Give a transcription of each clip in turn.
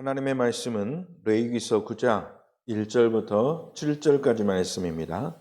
하나님의 말씀은 레위기서 9장 1절부터 7절까지 말씀입니다.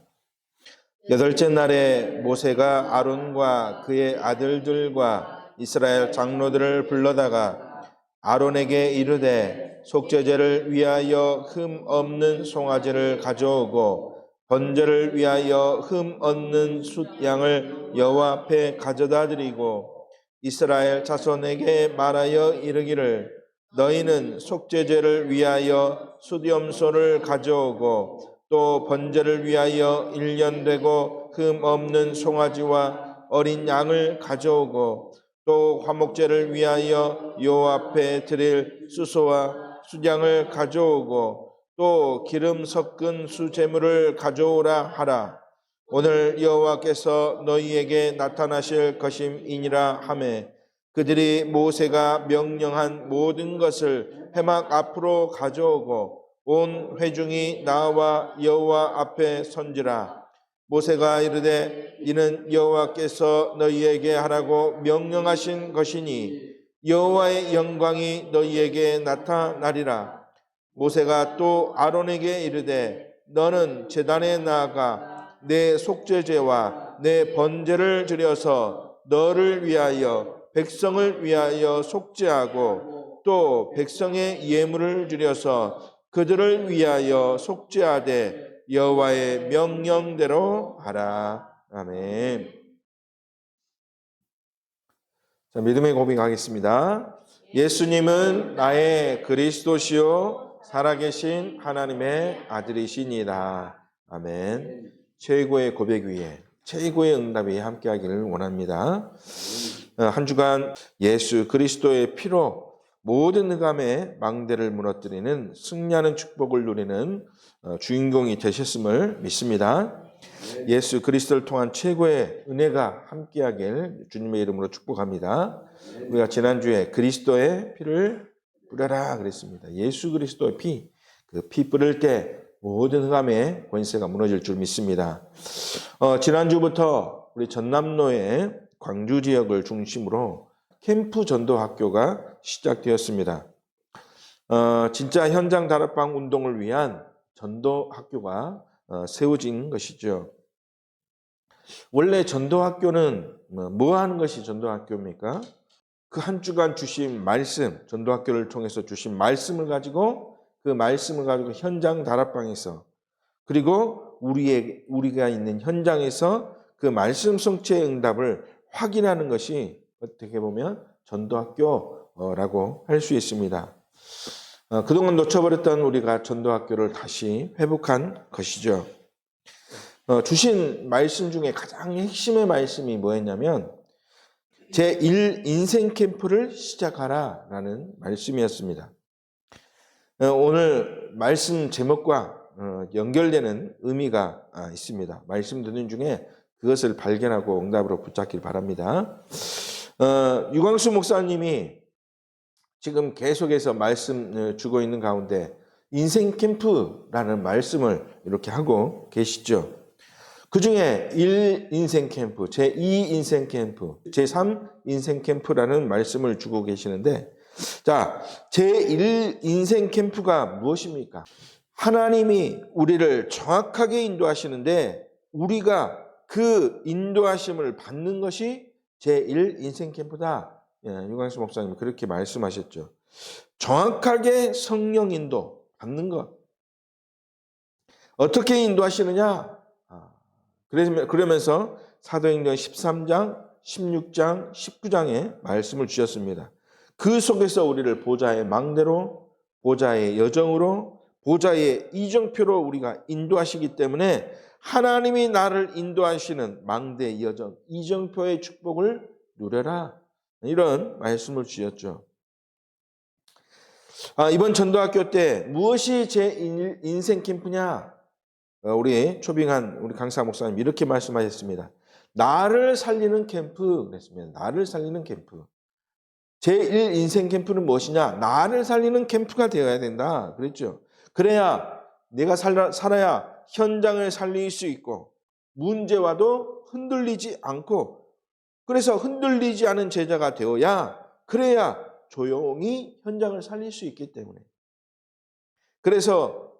여덟째 날에 모세가 아론과 그의 아들들과 이스라엘 장로들을 불러다가 아론에게 이르되 속죄제를 위하여 흠 없는 송아지를 가져오고 번제를 위하여 흠 없는 숫양을 여호와 앞에 가져다 드리고 이스라엘 자손에게 말하여 이르기를 너희는 속죄제를 위하여 숫염소를 가져오고 또 번제를 위하여 1년 되고 흠 없는 송아지와 어린 양을 가져오고 또 화목제를 위하여 여호와 앞에 드릴 수소와 수장을 가져오고 또 기름 섞은 수제물을 가져오라 하라. 오늘 여호와께서 너희에게 나타나실 것임이니라 하매 그들이 모세가 명령한 모든 것을 회막 앞으로 가져오고 온 회중이 나와 여호와 앞에 선지라. 모세가 이르되 이는 여호와께서 너희에게 하라고 명령하신 것이니 여호와의 영광이 너희에게 나타나리라. 모세가 또 아론에게 이르되 너는 제단에 나아가 내 속죄제와 내 번제를 드려서 너를 위하여 백성을 위하여 속죄하고 또 백성의 예물을 드려서 그들을 위하여 속죄하되 여호와의 명령대로 하라. 아멘. 자, 믿음의 고백하겠습니다. 예수님은 나의 그리스도시요 살아계신 하나님의 아들이시니라. 아멘. 최고의 고백 위에 최고의 응답이 함께하기를 원합니다. 한 주간 예수 그리스도의 피로 모든 흑암의 망대를 무너뜨리는 승리하는 축복을 누리는 주인공이 되셨음을 믿습니다. 예수 그리스도를 통한 최고의 은혜가 함께하길 주님의 이름으로 축복합니다. 우리가 지난주에 그리스도의 피를 뿌려라 그랬습니다. 예수 그리스도의 피, 그 피 뿌릴 때 모든 흑암의 권세가 무너질 줄 믿습니다. 지난주부터 우리 전남로의 광주 지역을 중심으로 캠프 전도학교가 시작되었습니다. 진짜 현장 다락방 운동을 위한 전도학교가 세워진 것이죠. 원래 전도학교는 뭐 하는 것이 전도학교입니까? 그 한 주간 주신 말씀, 전도학교를 통해서 주신 말씀을 가지고 그 말씀을 가지고 현장 다락방에서 그리고 우리가 있는 현장에서 그 말씀 성취의 응답을 확인하는 것이 어떻게 보면 전도학교라고 할 수 있습니다. 그동안 놓쳐버렸던 우리가 전도학교를 다시 회복한 것이죠. 주신 말씀 중에 가장 핵심의 말씀이 뭐였냐면 제1 인생 캠프를 시작하라라는 말씀이었습니다. 오늘 말씀 제목과 연결되는 의미가 있습니다. 말씀 듣는 중에 그것을 발견하고 응답으로 붙잡길 바랍니다. 유광수 목사님이 지금 계속해서 말씀 주고 있는 가운데 인생 캠프라는 말씀을 이렇게 하고 계시죠. 그 중에 1 인생 캠프, 제2 인생 캠프, 제3 인생 캠프라는 말씀을 주고 계시는데 자, 제1 인생 캠프가 무엇입니까? 하나님이 우리를 정확하게 인도하시는데 우리가 그 인도하심을 받는 것이 제1 인생 캠프다. 유광수 목사님 그렇게 말씀하셨죠. 정확하게 성령 인도 받는 것. 어떻게 인도하시느냐? 그러면서 사도행전 13장, 16장, 19장에 말씀을 주셨습니다. 그 속에서 우리를 보좌의 망대로, 보좌의 여정으로, 보좌의 이정표로 우리가 인도하시기 때문에 하나님이 나를 인도하시는 망대 여정, 이정표의 축복을 누려라. 이런 말씀을 주셨죠. 이번 전도학교 때 무엇이 제 인생 캠프냐? 우리 초빙한 우리 강사 목사님 이렇게 말씀하셨습니다. 나를 살리는 캠프 그랬습니다. 나를 살리는 캠프. 제1 인생 캠프는 무엇이냐? 나를 살리는 캠프가 되어야 된다. 그랬죠. 그래야 내가 살아야 현장을 살릴 수 있고 문제와도 흔들리지 않고 그래서 흔들리지 않은 제자가 되어야 그래야 조용히 현장을 살릴 수 있기 때문에 그래서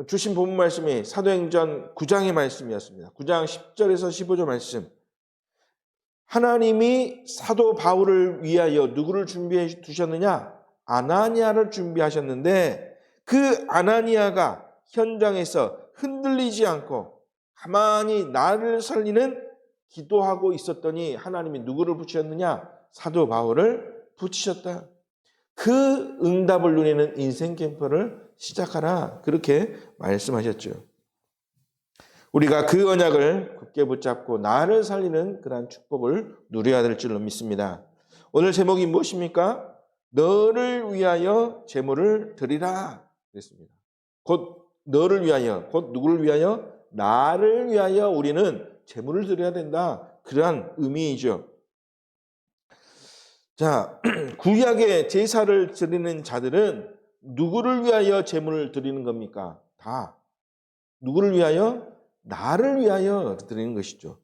주신 본문 말씀이 사도행전 9장의 말씀이었습니다. 9장 10절에서 15절 말씀. 하나님이 사도 바울을 위하여 누구를 준비해 두셨느냐? 아나니아를 준비하셨는데 그 아나니아가 현장에서 흔들리지 않고 가만히 나를 살리는 기도하고 있었더니 하나님이 누구를 붙이셨느냐? 사도 바울을 붙이셨다. 그 응답을 누리는 인생 캠프를 시작하라. 그렇게 말씀하셨죠. 우리가 그 언약을 굳게 붙잡고 나를 살리는 그러한 축복을 누려야 될 줄로 믿습니다. 오늘 제목이 무엇입니까? 너를 위하여 제물을 드리라 그랬습니다. 곧 너를 위하여, 곧 누구를 위하여? 나를 위하여 우리는 제물을 드려야 된다. 그러한 의미이죠. 자, 구약의 제사를 드리는 자들은 누구를 위하여 제물을 드리는 겁니까? 다 누구를 위하여? 나를 위하여 드리는 것이죠.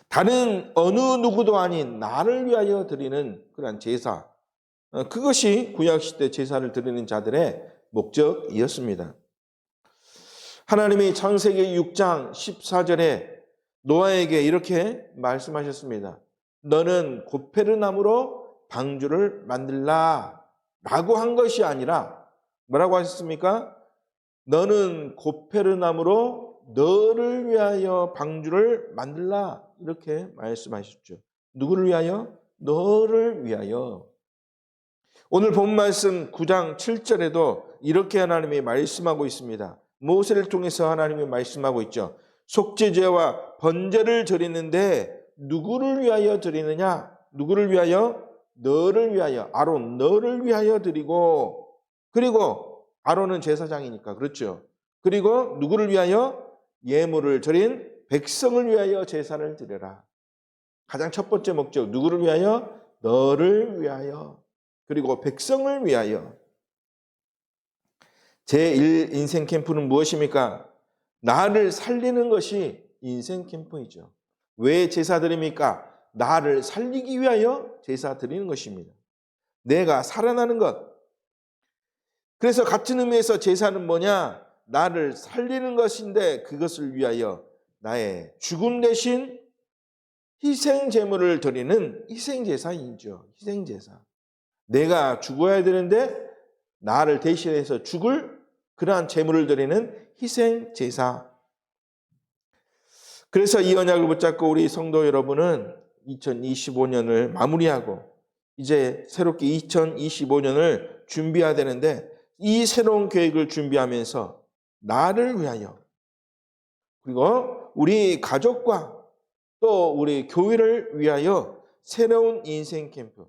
다른 어느 누구도 아닌 나를 위하여 드리는 그러한 제사, 그것이 구약시대 제사를 드리는 자들의 목적이었습니다. 하나님이 창세기 6장 14절에 노아에게 이렇게 말씀하셨습니다. 너는 고페르나무로 방주를 만들라 라고 한 것이 아니라 뭐라고 하셨습니까? 너는 고페르나무로 너를 위하여 방주를 만들라 이렇게 말씀하셨죠. 누구를 위하여? 너를 위하여. 오늘 본 말씀 9장 7절에도 이렇게 하나님이 말씀하고 있습니다. 모세를 통해서 하나님이 말씀하고 있죠. 속죄제와 번제를 드리는데 누구를 위하여 드리느냐? 누구를 위하여? 너를 위하여. 아론 너를 위하여 드리고, 그리고 아론은 제사장이니까 그렇죠. 그리고 누구를 위하여? 예물을 드린 백성을 위하여 제사를 드려라. 가장 첫 번째 목적, 누구를 위하여? 너를 위하여. 그리고 백성을 위하여. 제1 인생 캠프는 무엇입니까? 나를 살리는 것이 인생 캠프이죠. 왜 제사 드립니까? 나를 살리기 위하여 제사 드리는 것입니다. 내가 살아나는 것. 그래서 같은 의미에서 제사는 뭐냐? 나를 살리는 것인데 그것을 위하여 나의 죽음 대신 희생 제물을 드리는 희생 제사이죠. 희생 제사. 내가 죽어야 되는데 나를 대신해서 죽을 그러한 제물을 드리는 희생 제사. 그래서 이 언약을 붙잡고 우리 성도 여러분은 2025년을 마무리하고 이제 새롭게 2025년을 준비해야 되는데 이 새로운 계획을 준비하면서 나를 위하여 그리고 우리 가족과 또 우리 교회를 위하여 새로운 인생 캠프,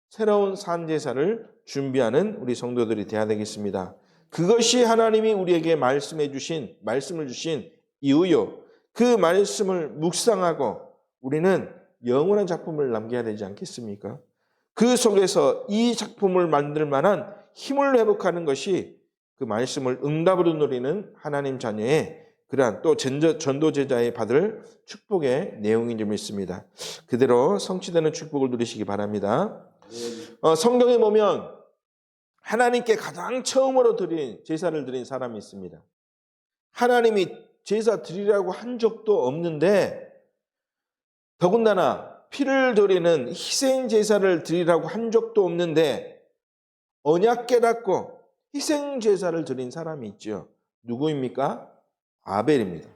새로운 산제사를 준비하는 우리 성도들이 되어야 되겠습니다. 그것이 하나님이 우리에게 말씀을 주신 이유요. 그 말씀을 묵상하고 우리는 영원한 작품을 남겨야 되지 않겠습니까? 그 속에서 이 작품을 만들 만한 힘을 회복하는 것이 그 말씀을 응답으로 누리는 하나님 자녀의 그러한 또 전도 제자의 받을 축복의 내용인 줄 믿습니다. 그대로 성취되는 축복을 누리시기 바랍니다. 성경에 보면 하나님께 가장 처음으로 제사를 드린 사람이 있습니다. 하나님이 제사 드리라고 한 적도 없는데 더군다나 피를 드리는 희생 제사를 드리라고 한 적도 없는데 언약 깨닫고 희생 제사를 드린 사람이 있죠. 누구입니까? 아벨입니다.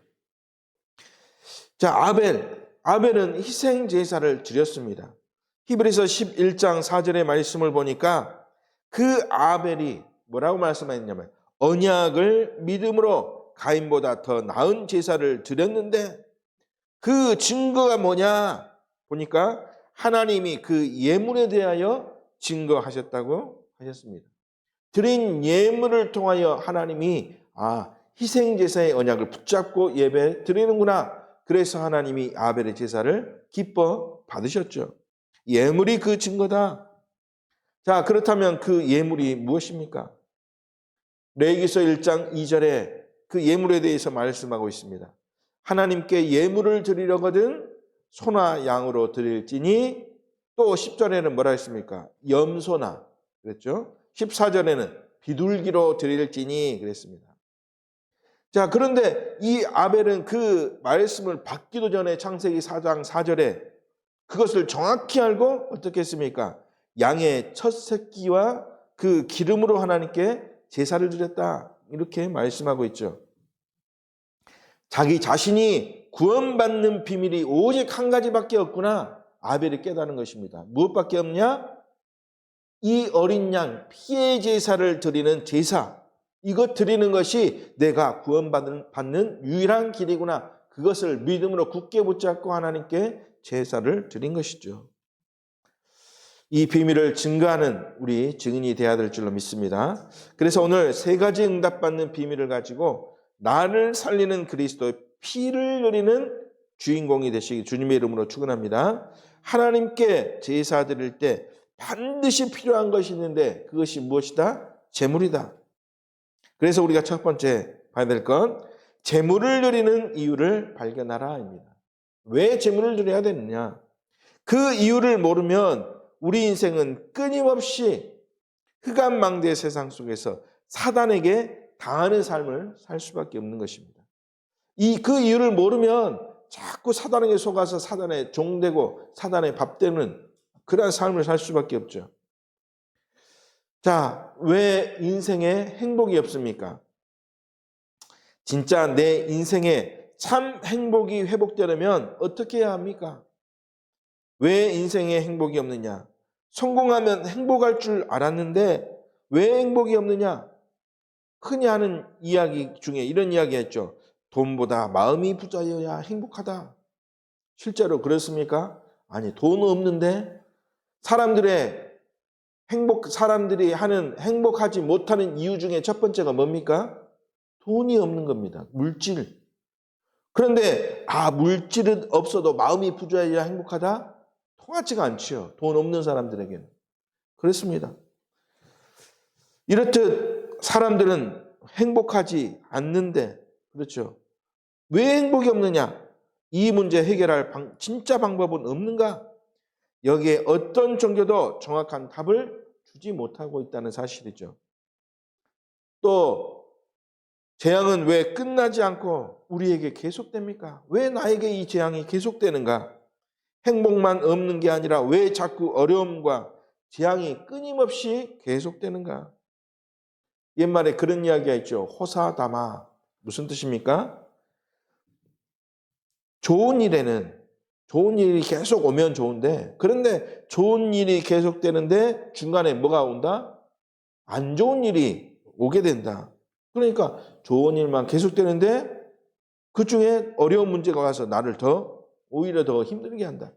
자, 아벨은 희생 제사를 드렸습니다. 히브리서 11장 4절의 말씀을 보니까 그 아벨이 뭐라고 말씀하셨냐면 언약을 믿음으로 가인보다 더 나은 제사를 드렸는데 그 증거가 뭐냐 보니까 하나님이 그 예물에 대하여 증거하셨다고 하셨습니다. 드린 예물을 통하여 하나님이 희생제사의 언약을 붙잡고 예배 드리는구나. 그래서 하나님이 아벨의 제사를 기뻐 받으셨죠. 예물이 그 증거다. 자, 그렇다면 그 예물이 무엇입니까? 레위기서 1장 2절에 그 예물에 대해서 말씀하고 있습니다. 하나님께 예물을 드리려거든 소나 양으로 드릴지니, 또 10절에는 뭐라 했습니까? 염소나 그랬죠. 14절에는 비둘기로 드릴지니 그랬습니다. 자, 그런데 이 아벨은 그 말씀을 받기도 전에 창세기 4장 4절에 그것을 정확히 알고 어떻게 했습니까? 양의 첫 새끼와 그 기름으로 하나님께 제사를 드렸다. 이렇게 말씀하고 있죠. 자기 자신이 구원받는 비밀이 오직 한 가지밖에 없구나. 아벨이 깨달은 것입니다. 무엇밖에 없냐? 이 어린 양 피의 제사를 드리는 제사. 이것 드리는 것이 내가 구원받는 유일한 길이구나. 그것을 믿음으로 굳게 붙잡고 하나님께 제사를 드린 것이죠. 이 비밀을 증거하는 우리 증인이 되어야 될 줄로 믿습니다. 그래서 오늘 세 가지 응답받는 비밀을 가지고 나를 살리는 그리스도의 피를 누리는 주인공이 되시기 주님의 이름으로 축원합니다. 하나님께 제사 드릴 때 반드시 필요한 것이 있는데 그것이 무엇이다? 제물이다. 그래서 우리가 첫 번째 봐야 될 건 제물을 드리는 이유를 발견하라입니다. 왜 제물을 드려야 되느냐? 그 이유를 모르면 우리 인생은 끊임없이 흑암망대의 세상 속에서 사단에게 당하는 삶을 살 수밖에 없는 것입니다. 그 이유를 모르면 자꾸 사단에게 속아서 사단의 종되고 사단의 밥되는 그러한 삶을 살 수밖에 없죠. 자, 왜 인생에 행복이 없습니까? 진짜 내 인생에 참 행복이 회복되려면 어떻게 해야 합니까? 왜 인생에 행복이 없느냐? 성공하면 행복할 줄 알았는데 왜 행복이 없느냐? 흔히 하는 이야기 중에 이런 이야기 했죠. 돈보다 마음이 부자여야 행복하다. 실제로 그렇습니까? 아니, 돈 없는데 사람들이 하는 행복하지 못하는 이유 중에 첫 번째가 뭡니까? 돈이 없는 겁니다. 물질. 그런데 물질은 없어도 마음이 부자여야 행복하다? 통하지가 않지요. 돈 없는 사람들에게는. 그렇습니다. 이렇듯 사람들은 행복하지 않는데 그렇죠. 왜 행복이 없느냐? 이 문제 해결할 진짜 방법은 없는가? 여기에 어떤 종교도 정확한 답을 주지 못하고 있다는 사실이죠. 또 재앙은 왜 끝나지 않고 우리에게 계속됩니까? 왜 나에게 이 재앙이 계속되는가? 행복만 없는 게 아니라 왜 자꾸 어려움과 재앙이 끊임없이 계속되는가? 옛말에 그런 이야기가 있죠. 호사다마. 무슨 뜻입니까? 좋은 일이 계속 오면 좋은데 그런데 좋은 일이 계속되는데 중간에 뭐가 온다? 안 좋은 일이 오게 된다. 그러니까 좋은 일만 계속되는데 그중에 어려운 문제가 와서 나를 오히려 더 힘들게 한다.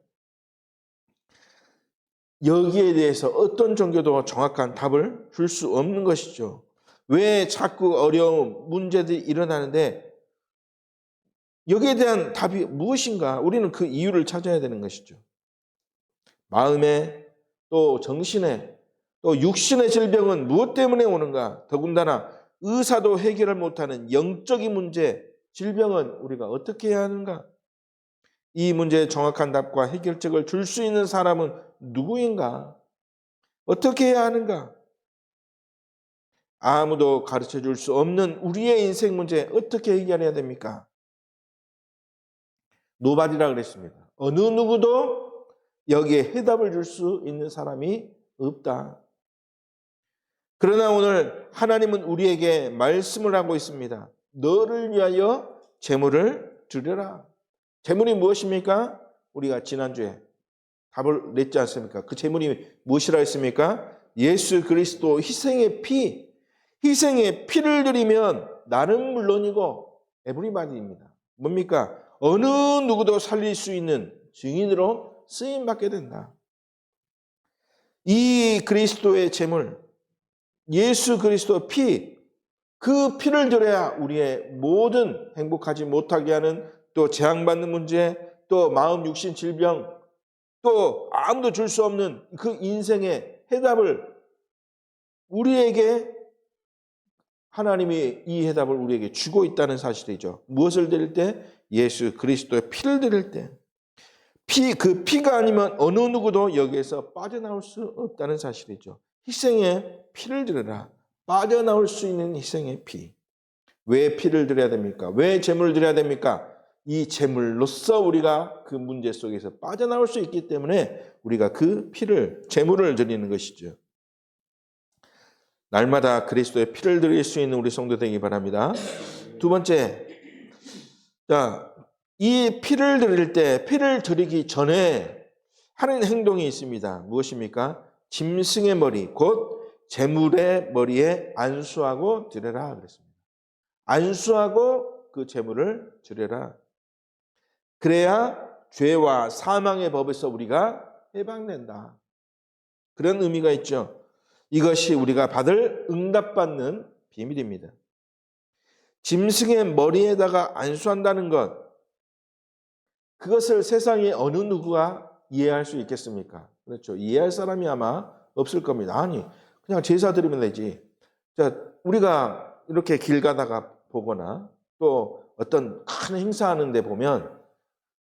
여기에 대해서 어떤 종교도 정확한 답을 줄 수 없는 것이죠. 왜 자꾸 어려움, 문제들이 일어나는데 여기에 대한 답이 무엇인가? 우리는 그 이유를 찾아야 되는 것이죠. 마음에 또 정신에 또 육신의 질병은 무엇 때문에 오는가? 더군다나 의사도 해결을 못하는 영적인 문제, 질병은 우리가 어떻게 해야 하는가? 이 문제에 정확한 답과 해결책을 줄 수 있는 사람은 누구인가? 어떻게 해야 하는가? 아무도 가르쳐 줄 수 없는 우리의 인생 문제 어떻게 해결해야 됩니까? 노바디라 그랬습니다. 어느 누구도 여기에 해답을 줄 수 있는 사람이 없다. 그러나 오늘 하나님은 우리에게 말씀을 하고 있습니다. 너를 위하여 제물을 드려라. 제물이 무엇입니까? 우리가 지난주에 답을 냈지 않습니까? 그 제물이 무엇이라 했습니까? 예수 그리스도 희생의 피를 드리면 나는 물론이고 에브리바디입니다. 뭡니까? 어느 누구도 살릴 수 있는 증인으로 쓰임받게 된다. 이 그리스도의 제물, 예수 그리스도 그 피를 드려야 우리의 모든 행복하지 못하게 하는 또 재앙받는 문제, 또 마음 육신 질병, 또 아무도 줄 수 없는 그 인생의 해답을 우리에게 하나님이 이 해답을 우리에게 주고 있다는 사실이죠. 무엇을 드릴 때? 예수 그리스도의 피를 드릴 때. 그 피가 아니면 어느 누구도 여기에서 빠져나올 수 없다는 사실이죠. 희생의 피를 드려라. 빠져나올 수 있는 희생의 피. 왜 피를 드려야 됩니까? 왜 제물을 드려야 됩니까? 이 제물로서 우리가 그 문제 속에서 빠져나올 수 있기 때문에 우리가 그 피를, 제물을 드리는 것이죠. 날마다 그리스도의 피를 드릴 수 있는 우리 성도 되기 바랍니다. 두 번째, 자, 이 피를 드릴 때, 피를 드리기 전에 하는 행동이 있습니다. 무엇입니까? 짐승의 머리, 곧 제물의 머리에 안수하고 드려라 그랬습니다. 안수하고 그 제물을 드려라. 그래야 죄와 사망의 법에서 우리가 해방된다. 그런 의미가 있죠. 이것이 우리가 받을 응답받는 비밀입니다. 짐승의 머리에다가 안수한다는 것, 그것을 세상에 어느 누구가 이해할 수 있겠습니까? 그렇죠. 이해할 사람이 아마 없을 겁니다. 아니, 그냥 제사 드리면 되지. 자, 우리가 이렇게 길 가다가 보거나 또 어떤 큰 행사하는 데 보면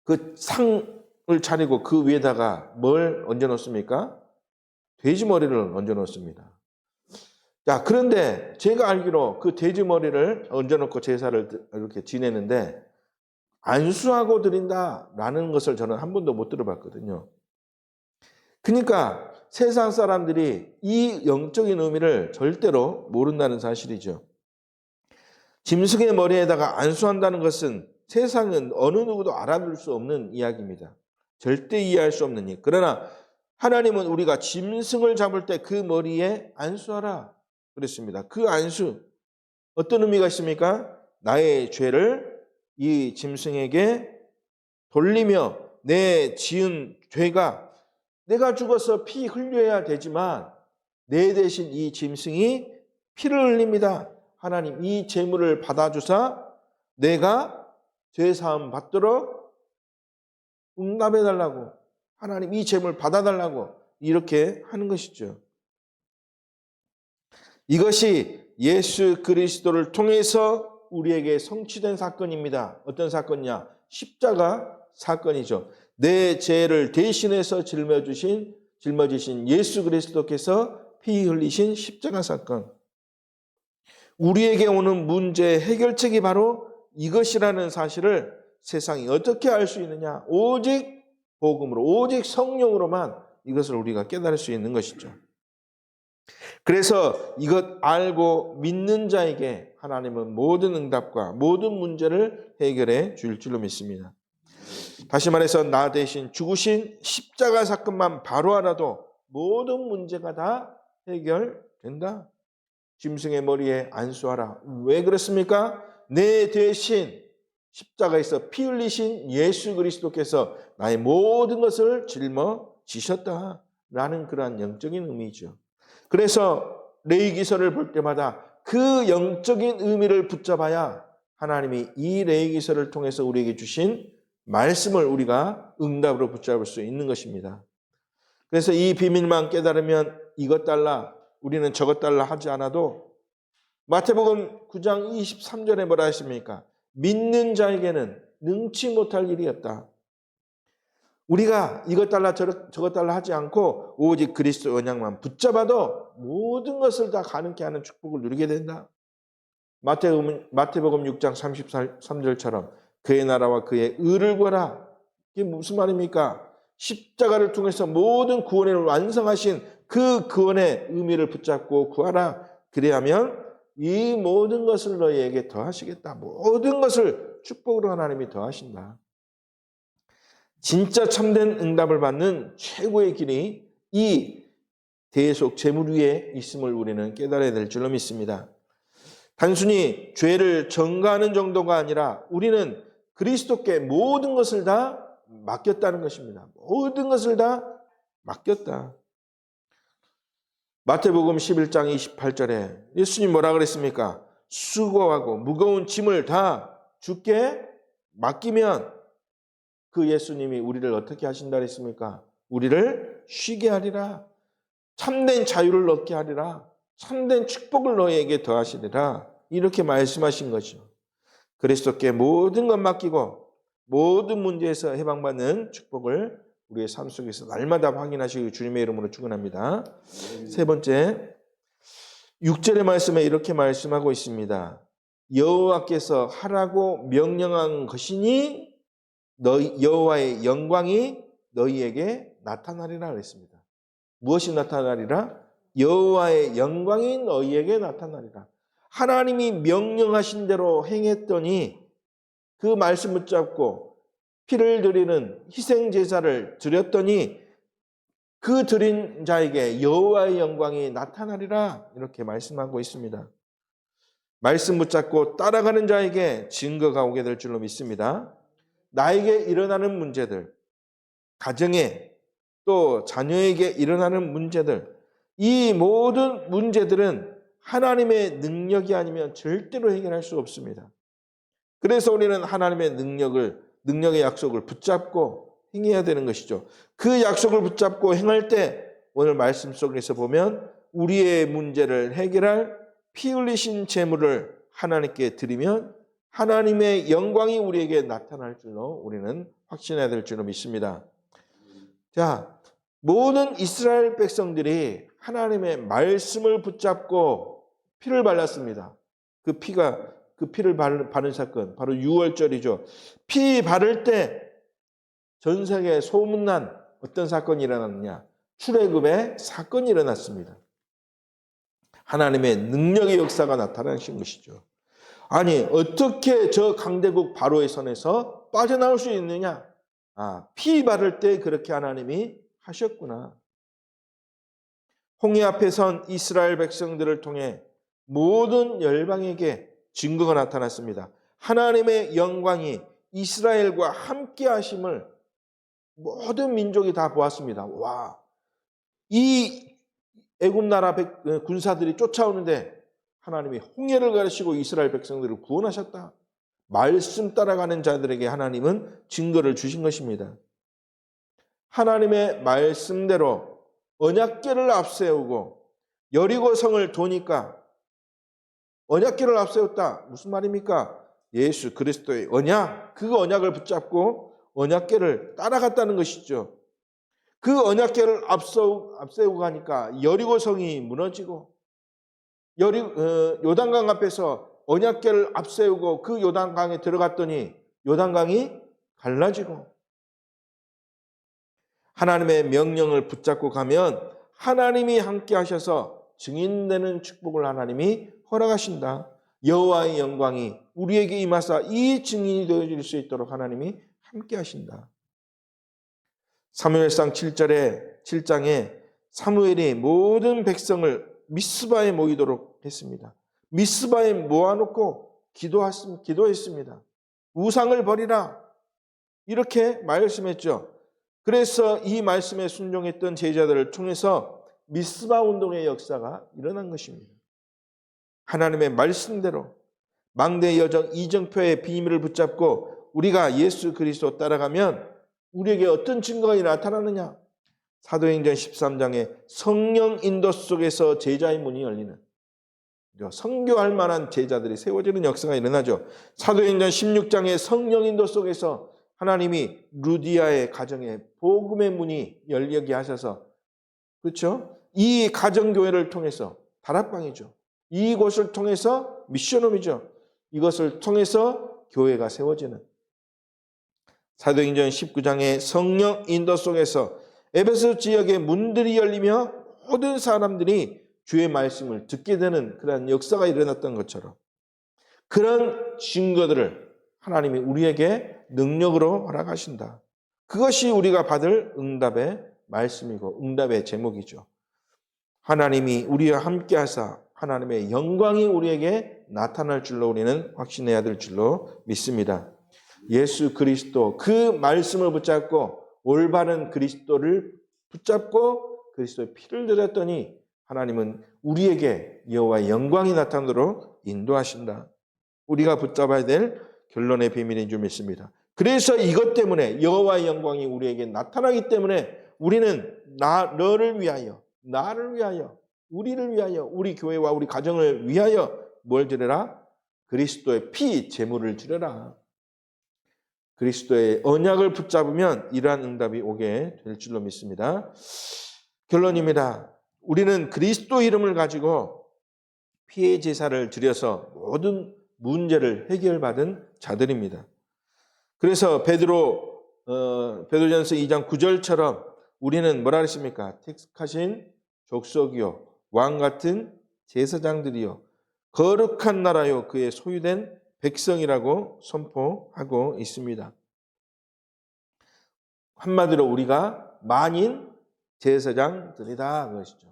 그 상을 차리고 그 위에다가 뭘 얹어 놓습니까? 돼지 머리를 얹어 놓습니다. 자, 그런데 제가 알기로 그 돼지 머리를 얹어 놓고 제사를 이렇게 지내는데 안수하고 드린다라는 것을 저는 한 번도 못 들어봤거든요. 그러니까 세상 사람들이 이 영적인 의미를 절대로 모른다는 사실이죠. 짐승의 머리에다가 안수한다는 것은 세상은 어느 누구도 알아볼 수 없는 이야기입니다. 절대 이해할 수 없는 일. 그러나 하나님은 우리가 짐승을 잡을 때 그 머리에 안수하라 그랬습니다. 그 안수, 어떤 의미가 있습니까? 나의 죄를 이 짐승에게 돌리며 내 지은 죄가, 내가 죽어서 피 흘려야 되지만 내 대신 이 짐승이 피를 흘립니다. 하나님 이 제물을 받아주사 내가 죄사함 받도록 응답해달라고, 하나님 이 제물 받아달라고 이렇게 하는 것이죠. 이것이 예수 그리스도를 통해서 우리에게 성취된 사건입니다. 어떤 사건이냐? 십자가 사건이죠. 내 죄를 대신해서 짊어지신 예수 그리스도께서 피 흘리신 십자가 사건. 우리에게 오는 문제의 해결책이 바로 이것이라는 사실을 세상이 어떻게 알 수 있느냐? 오직 복음으로, 오직 성령으로만 이것을 우리가 깨달을 수 있는 것이죠. 그래서 이것 알고 믿는 자에게 하나님은 모든 응답과 모든 문제를 해결해 줄 줄로 믿습니다. 다시 말해서 나 대신 죽으신 십자가 사건만 바로 알아도 모든 문제가 다 해결된다. 짐승의 머리에 안수하라. 왜 그렇습니까? 내 대신 십자가에서 피 흘리신 예수 그리스도께서 나의 모든 것을 짊어지셨다라는 그러한 영적인 의미죠. 그래서 레위기서를 볼 때마다 그 영적인 의미를 붙잡아야 하나님이 이 레위기서를 통해서 우리에게 주신 말씀을 우리가 응답으로 붙잡을 수 있는 것입니다. 그래서 이 비밀만 깨달으면 이것 달라, 우리는 저것 달라 하지 않아도 마태복음 9장 23절에 뭐라 했습니까? 믿는 자에게는 능치 못할 일이 없다. 우리가 이것 달라 저것 달라 하지 않고 오직 그리스도 언약만 붙잡아도 모든 것을 다 가능케 하는 축복을 누리게 된다. 마태복음 6장 33절처럼 그의 나라와 그의 의를 구하라. 이게 무슨 말입니까? 십자가를 통해서 모든 구원을 완성하신 그 구원의 의미를 붙잡고 구하라. 그래야면 이 모든 것을 너희에게 더하시겠다. 모든 것을 축복으로 하나님이 더하신다. 진짜 참된 응답을 받는 최고의 길이 이 대속 제물 위에 있음을 우리는 깨달아야 될 줄로 믿습니다. 단순히 죄를 전가하는 정도가 아니라 우리는 그리스도께 모든 것을 다 맡겼다는 것입니다. 모든 것을 다 맡겼다. 마태복음 11장 28절에 예수님 뭐라 그랬습니까? 수고하고 무거운 짐을 다 주께 맡기면 그 예수님이 우리를 어떻게 하신다 그랬습니까? 우리를 쉬게 하리라. 참된 자유를 얻게 하리라. 참된 축복을 너희에게 더하시리라. 이렇게 말씀하신 거죠. 그리스도께 모든 것 맡기고 모든 문제에서 해방받는 축복을 우리의 삶 속에서 날마다 확인하시기 주님의 이름으로 축원합니다. 세 번째, 6절의 말씀에 이렇게 말씀하고 있습니다. 여호와께서 하라고 명령한 것이니 여호와의 영광이 너희에게 나타나리라 그랬습니다. 무엇이 나타나리라? 여호와의 영광이 너희에게 나타나리라. 하나님이 명령하신 대로 행했더니 그 말씀 붙잡고 피를 드리는 희생 제사를 드렸더니 그 드린 자에게 여호와의 영광이 나타나리라 이렇게 말씀하고 있습니다. 말씀 붙잡고 따라가는 자에게 증거가 오게 될 줄로 믿습니다. 나에게 일어나는 문제들, 가정에 또 자녀에게 일어나는 문제들, 이 모든 문제들은 하나님의 능력이 아니면 절대로 해결할 수 없습니다. 그래서 우리는 하나님의 능력의 약속을 붙잡고 행해야 되는 것이죠. 그 약속을 붙잡고 행할 때 오늘 말씀 속에서 보면 우리의 문제를 해결할 피 흘리신 제물을 하나님께 드리면 하나님의 영광이 우리에게 나타날 줄로 우리는 확신해야 될 줄로 믿습니다. 자, 모든 이스라엘 백성들이 하나님의 말씀을 붙잡고 피를 발랐습니다. 그 피를 바른 사건, 바로 유월절이죠. 피 바를 때 전 세계에 소문난 어떤 사건이 일어났느냐? 출애굽의 사건이 일어났습니다. 하나님의 능력의 역사가 나타나신 것이죠. 아니, 어떻게 저 강대국 바로의 손에서 빠져나올 수 있느냐? 피 바를 때 그렇게 하나님이 하셨구나. 홍해 앞에 선 이스라엘 백성들을 통해 모든 열방에게 증거가 나타났습니다. 하나님의 영광이 이스라엘과 함께 하심을 모든 민족이 다 보았습니다. 와, 이 애굽 나라 군사들이 쫓아오는데 하나님이 홍해를 가르치고 이스라엘 백성들을 구원하셨다. 말씀 따라가는 자들에게 하나님은 증거를 주신 것입니다. 하나님의 말씀대로 언약궤를 앞세우고 여리고성을 도니까 언약궤를 앞세웠다. 무슨 말입니까? 예수 그리스도의 언약, 그 언약을 붙잡고 언약궤를 따라갔다는 것이죠. 그 언약궤를 앞세우고 가니까 여리고성이 무너지고 요단강 앞에서 언약궤를 앞세우고 그 요단강에 들어갔더니 요단강이 갈라지고 하나님의 명령을 붙잡고 가면 하나님이 함께 하셔서 증인되는 축복을 하나님이 허락하신다. 여호와의 영광이 우리에게 임하사 이 증인이 되어질 수 있도록 하나님이 함께 하신다. 사무엘상 7장에 사무엘이 모든 백성을 미스바에 모이도록 했습니다. 미스바에 모아놓고 기도했습니다. 우상을 버리라 이렇게 말씀했죠. 그래서 이 말씀에 순종했던 제자들을 통해서 미스바 운동의 역사가 일어난 것입니다. 하나님의 말씀대로 망대 여정 이정표의 비밀을 붙잡고 우리가 예수 그리스도 따라가면 우리에게 어떤 증거가 나타나느냐? 사도행전 13장에 성령 인도 속에서 제자의 문이 열리는, 선교할 만한 제자들이 세워지는 역사가 일어나죠. 사도행전 16장에 성령 인도 속에서 하나님이 루디아의 가정에 복음의 문이 열리게 하셔서, 그렇죠? 이 가정교회를 통해서 다락방이죠. 이곳을 통해서 미션홈이죠. 이것을 통해서 교회가 세워지는, 사도행전 19장의 성령 인도 속에서 에베소 지역의 문들이 열리며 모든 사람들이 주의 말씀을 듣게 되는 그런 역사가 일어났던 것처럼 그런 증거들을 하나님이 우리에게 능력으로 허락하신다. 그것이 우리가 받을 응답의 말씀이고 응답의 제목이죠. 하나님이 우리와 함께 하사 하나님의 영광이 우리에게 나타날 줄로 우리는 확신해야 될 줄로 믿습니다. 예수 그리스도 그 말씀을 붙잡고 올바른 그리스도를 붙잡고 그리스도의 피를 드렸더니 하나님은 우리에게 여호와의 영광이 나타나도록 인도하신다. 우리가 붙잡아야 될 결론의 비밀인 줄 믿습니다. 그래서 이것 때문에 여호와의 영광이 우리에게 나타나기 때문에 우리는 너를 위하여, 나를 위하여, 우리를 위하여, 우리 교회와 우리 가정을 위하여 뭘 드려라? 그리스도의 피, 제물을 드려라. 그리스도의 언약을 붙잡으면 이러한 응답이 오게 될 줄로 믿습니다. 결론입니다. 우리는 그리스도 이름을 가지고 피해 제사를 드려서 모든 문제를 해결받은 자들입니다. 그래서 베드로전서 2장 9절처럼 우리는 뭐라 그랬습니까? 택하신 족속이요 왕 같은 제사장들이요 거룩한 나라요 그의 소유된 백성이라고 선포하고 있습니다. 한마디로 우리가 만인 제사장들이다 그것이죠.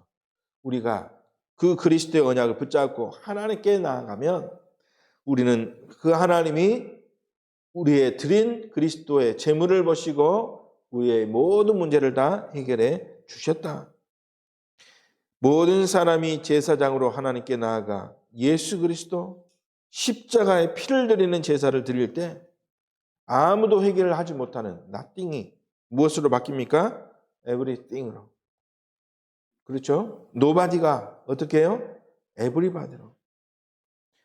우리가 그 그리스도의 언약을 붙잡고 하나님께 나아가면 우리는 그 하나님이 우리의 드린 그리스도의 제물을 보시고 우리의 모든 문제를 다 해결해 주셨다. 모든 사람이 제사장으로 하나님께 나아가 예수 그리스도 십자가에 피를 드리는 제사를 드릴 때 아무도 해결을 하지 못하는 nothing이 무엇으로 바뀝니까? everything으로. 그렇죠? nobody가 어떻게 해요? everybody로.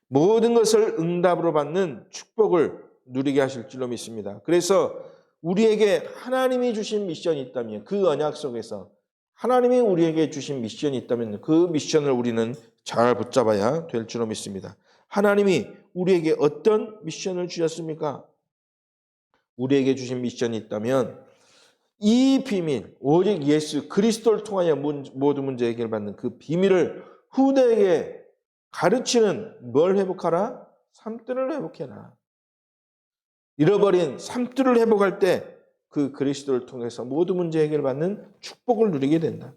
모든 것을 응답으로 받는 축복을 누리게 하실 줄로 믿습니다. 그래서 우리에게 하나님이 주신 미션이 있다면 그 언약 속에서 하나님이 우리에게 주신 미션이 있다면 그 미션을 우리는 잘 붙잡아야 될 줄로 믿습니다. 하나님이 우리에게 어떤 미션을 주셨습니까? 우리에게 주신 미션이 있다면 이 비밀, 오직 예수 그리스도를 통하여 모든 문제 해결받는 그 비밀을 후대에게 가르치는 뭘 회복하라? 삶들을 회복해라. 잃어버린 삶들을 회복할 때 그 그리스도를 통해서 모든 문제 해결받는 축복을 누리게 된다.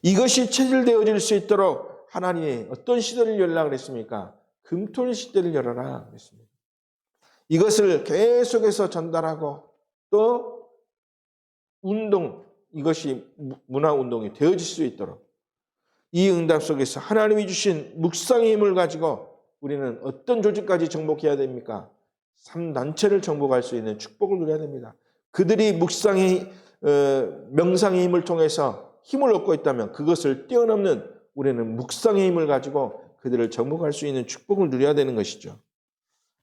이것이 체질되어질 수 있도록 하나님이 어떤 시대를 열라 그랬습니까? 금토일 시대를 열어라 그랬습니다. 이것을 계속해서 전달하고 또 운동, 이것이 문화운동이 되어질 수 있도록 이 응답 속에서 하나님이 주신 묵상의 힘을 가지고 우리는 어떤 조직까지 정복해야 됩니까? 3단체를 정복할 수 있는 축복을 누려야 됩니다. 그들이 명상의 힘을 통해서 힘을 얻고 있다면 그것을 뛰어넘는 우리는 묵상의 힘을 가지고 그들을 정복할 수 있는 축복을 누려야 되는 것이죠.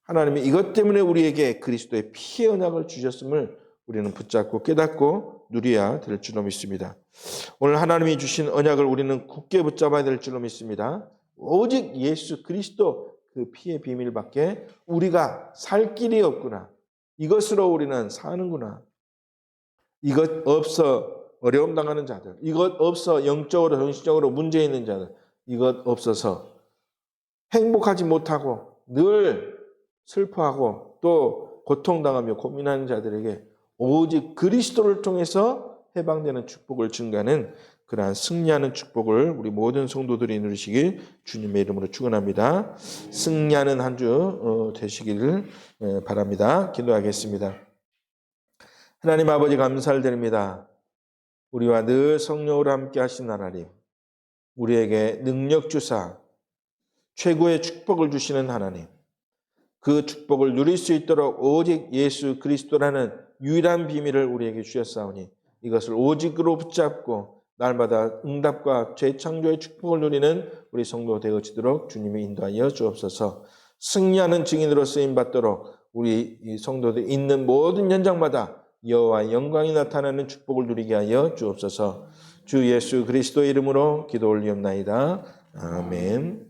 하나님이 이것 때문에 우리에게 그리스도의 피의 언약을 주셨음을 우리는 붙잡고 깨닫고 누려야 될 줄로 믿습니다. 오늘 하나님이 주신 언약을 우리는 굳게 붙잡아야 될 줄로 믿습니다. 오직 예수 그리스도 그 피의 비밀밖에 우리가 살 길이 없구나. 이것으로 우리는 사는구나. 이것 없어 어려움 당하는 자들, 이것 없어 영적으로 정신적으로 문제 있는 자들, 이것 없어서 행복하지 못하고 늘 슬퍼하고 또 고통당하며 고민하는 자들에게 오직 그리스도를 통해서 해방되는 축복을 증가하는 그러한 승리하는 축복을 우리 모든 성도들이 누리시길 주님의 이름으로 축원합니다. 승리하는 한 주 되시기를 바랍니다. 기도하겠습니다. 하나님 아버지 감사를 드립니다. 우리와 늘 성령으로 함께 하신 하나님, 우리에게 능력 주사 최고의 축복을 주시는 하나님, 그 축복을 누릴 수 있도록 오직 예수 그리스도라는 유일한 비밀을 우리에게 주셨사오니 이것을 오직으로 붙잡고 날마다 응답과 재창조의 축복을 누리는 우리 성도 되어지도록 주님이 인도하여 주옵소서. 승리하는 증인으로 쓰임받도록 우리 성도들 있는 모든 현장마다 여호와의 영광이 나타나는 축복을 누리게 하여 주옵소서. 주 예수 그리스도의 이름으로 기도 올리옵나이다. 아멘.